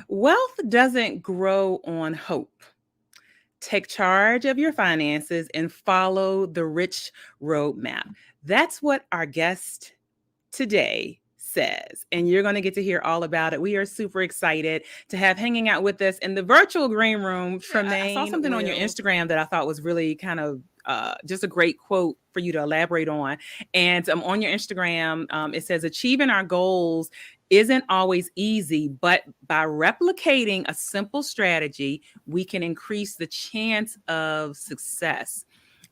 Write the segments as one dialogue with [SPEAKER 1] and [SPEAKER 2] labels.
[SPEAKER 1] Wealth doesn't grow on hope. Take charge of your finances and follow the rich roadmap. That's what our guest today says. And you're going to get to hear all about it. We are super excited to have hanging out with us in the virtual green room. Tremaine, I saw something on your Instagram that I thought was really kind of just a great quote for you to elaborate on. And on your Instagram, it says, achieving our goals isn't always easy, but by replicating a simple strategy, we can increase the chance of success.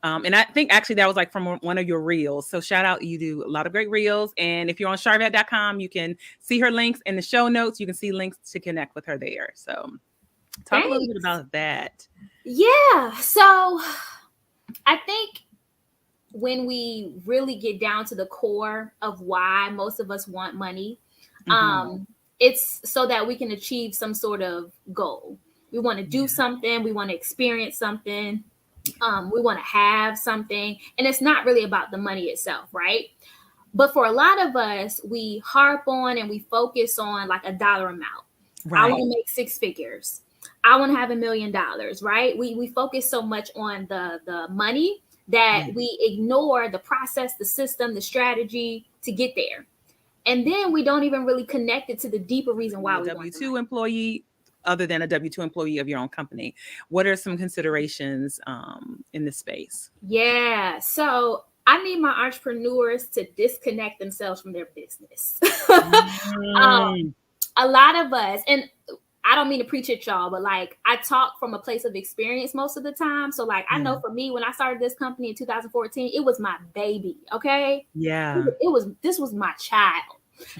[SPEAKER 1] And I think actually that was like from one of your reels. So shout out, you do a lot of great reels. And if you're on Sharvette.com, you can see her links in the show notes. You can see links to connect with her there. So talk a little bit about that.
[SPEAKER 2] Yeah. So I think when we really get down to the core of why most of us want money, it's so that we can achieve some sort of goal. We want to do something. We want to experience something. We want to have something. And it's not really about the money itself, right? But for a lot of us, we harp on and we focus on like a dollar amount. Right. I want to make 6 figures. I want to have $1 million, right? We focus so much on the money that we ignore the process, the system, the strategy to get there. And then we don't even really connect it to the deeper reason why we want
[SPEAKER 1] W-2 employee, other than a W-2 employee of your own company. What are some considerations in this space?
[SPEAKER 2] Yeah. So I need my entrepreneurs to disconnect themselves from their business. A lot of us, and I don't mean to preach at y'all, but like I talk from a place of experience most of the time. So like I know for me, when I started this company in 2014, it was my baby. Okay.
[SPEAKER 1] Yeah.
[SPEAKER 2] This was my child.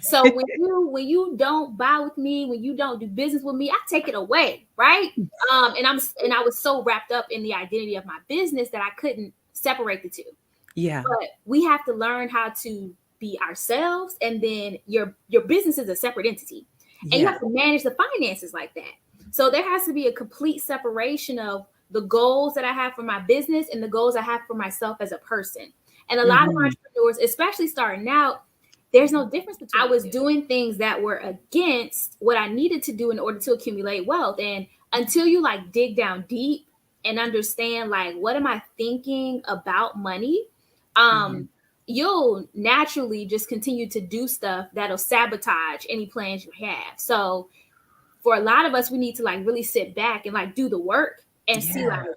[SPEAKER 2] So when you don't buy with me, when you don't do business with me, I take it away. Right. And I was so wrapped up in the identity of my business that I couldn't separate the two.
[SPEAKER 1] Yeah.
[SPEAKER 2] But we have to learn how to be ourselves. And then your business is a separate entity. And you have to manage the finances like that. So there has to be a complete separation of the goals that I have for my business and the goals I have for myself as a person. And a lot of entrepreneurs, especially starting out, there's no difference between I was doing things that were against what I needed to do in order to accumulate wealth. And until you like dig down deep and understand like, what am I thinking about money? You'll naturally just continue to do stuff that'll sabotage any plans you have. So for a lot of us, we need to like really sit back and like do the work and see like,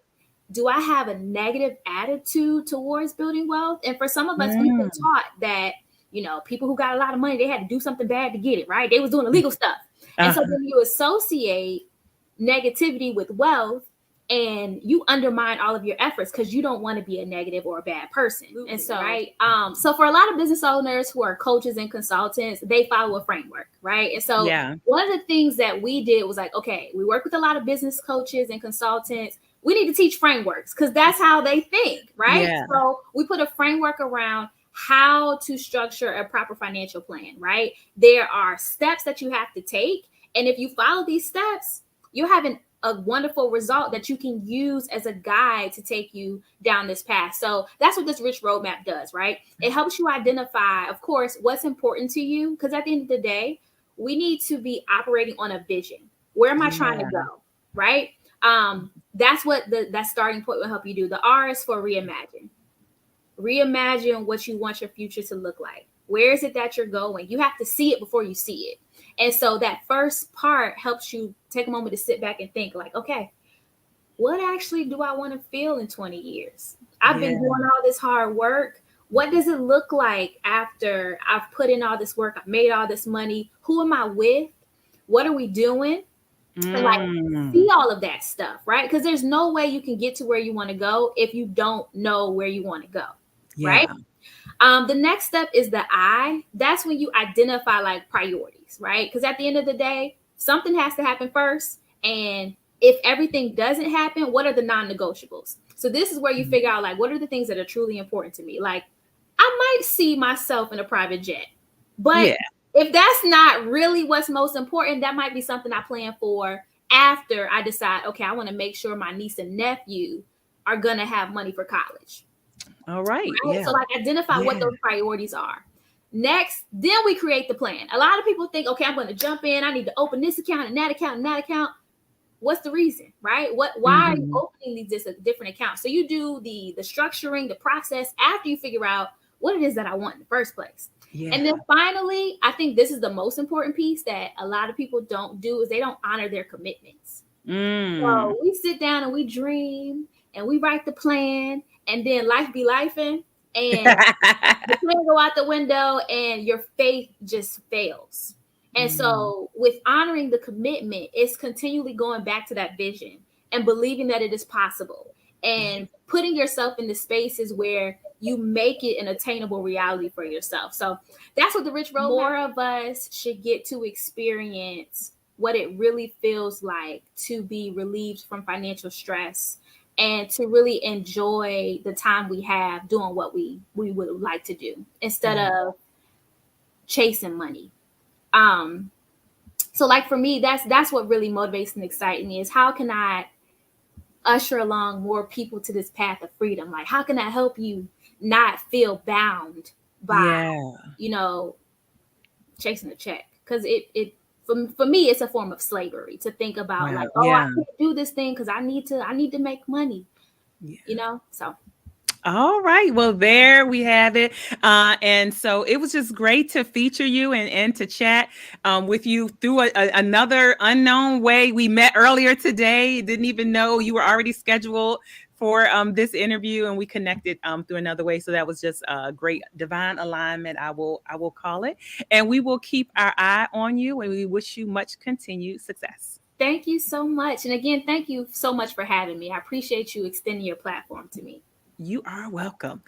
[SPEAKER 2] do I have a negative attitude towards building wealth? And for some of us, we've been taught that, you know, people who got a lot of money, they had to do something bad to get it, right? They was doing illegal stuff. And so then you associate negativity with wealth, and you undermine all of your efforts because you don't want to be a negative or a bad person. And so, right. So for a lot of business owners who are coaches and consultants, they follow a framework, right? And so one of the things that we did was like, okay, we work with a lot of business coaches and consultants. We need to teach frameworks because that's how they think, right? Yeah. So we put a framework around how to structure a proper financial plan, right? There are steps that you have to take. And if you follow these steps, you're having a wonderful result that you can use as a guide to take you down this path. So that's what this rich roadmap does, right? It helps you identify, of course, what's important to you. Because at the end of the day, we need to be operating on a vision. Where am I trying to go, right? That's what that starting point will help you do. The R is for reimagine. Reimagine what you want your future to look like. Where is it that you're going? You have to see it before you see it. And so that first part helps you take a moment to sit back and think like, okay, what actually do I want to feel in 20 years? I've been doing all this hard work. What does it look like after I've put in all this work? I've made all this money. Who am I with? What are we doing? And like see all of that stuff, right? Because there's no way you can get to where you want to go if you don't know where you want to go, right? The next step is the I. That's when you identify like priorities, right? Because at the end of the day, something has to happen first. And if everything doesn't happen, what are the non-negotiables? So this is where you figure out like, what are the things that are truly important to me? Like, I might see myself in a private jet, but if that's not really what's most important, that might be something I plan for after I decide, okay, I want to make sure my niece and nephew are going to have money for college.
[SPEAKER 1] All right.
[SPEAKER 2] So like identify what those priorities are. Next, then we create the plan. A lot of people think, okay, I'm going to jump in. I need to open this account and that account and that account. What's the reason, right? Why are you opening these different accounts? So you do the structuring, the process after you figure out what it is that I want in the first place. Yeah. And then finally, I think this is the most important piece that a lot of people don't do is they don't honor their commitments. So we sit down and we dream and we write the plan, and then life be lifing, and the plan go out the window and your faith just fails. And so with honoring the commitment, it's continually going back to that vision and believing that it is possible and putting yourself in the spaces where you make it an attainable reality for yourself. So that's what the Rich Road. More of us should get to experience what it really feels like to be relieved from financial stress and to really enjoy the time we have doing what we would like to do instead of chasing money. So like for me, that's what really motivates and excites me is how can I usher along more people to this path of freedom? Like, how can I help you not feel bound by, chasing a check? Because it for me, it's a form of slavery to think about I can't do this thing because I need to make money, so.
[SPEAKER 1] All right. Well, there we have it. And so it was just great to feature you and to chat with you through another unknown way. We met earlier today. Didn't even know you were already scheduled for this interview, and we connected through another way. So that was just a great divine alignment. I will call it, and we will keep our eye on you, and we wish you much continued success.
[SPEAKER 2] Thank you so much. And again, thank you so much for having me. I appreciate you extending your platform to me.
[SPEAKER 1] You are welcome.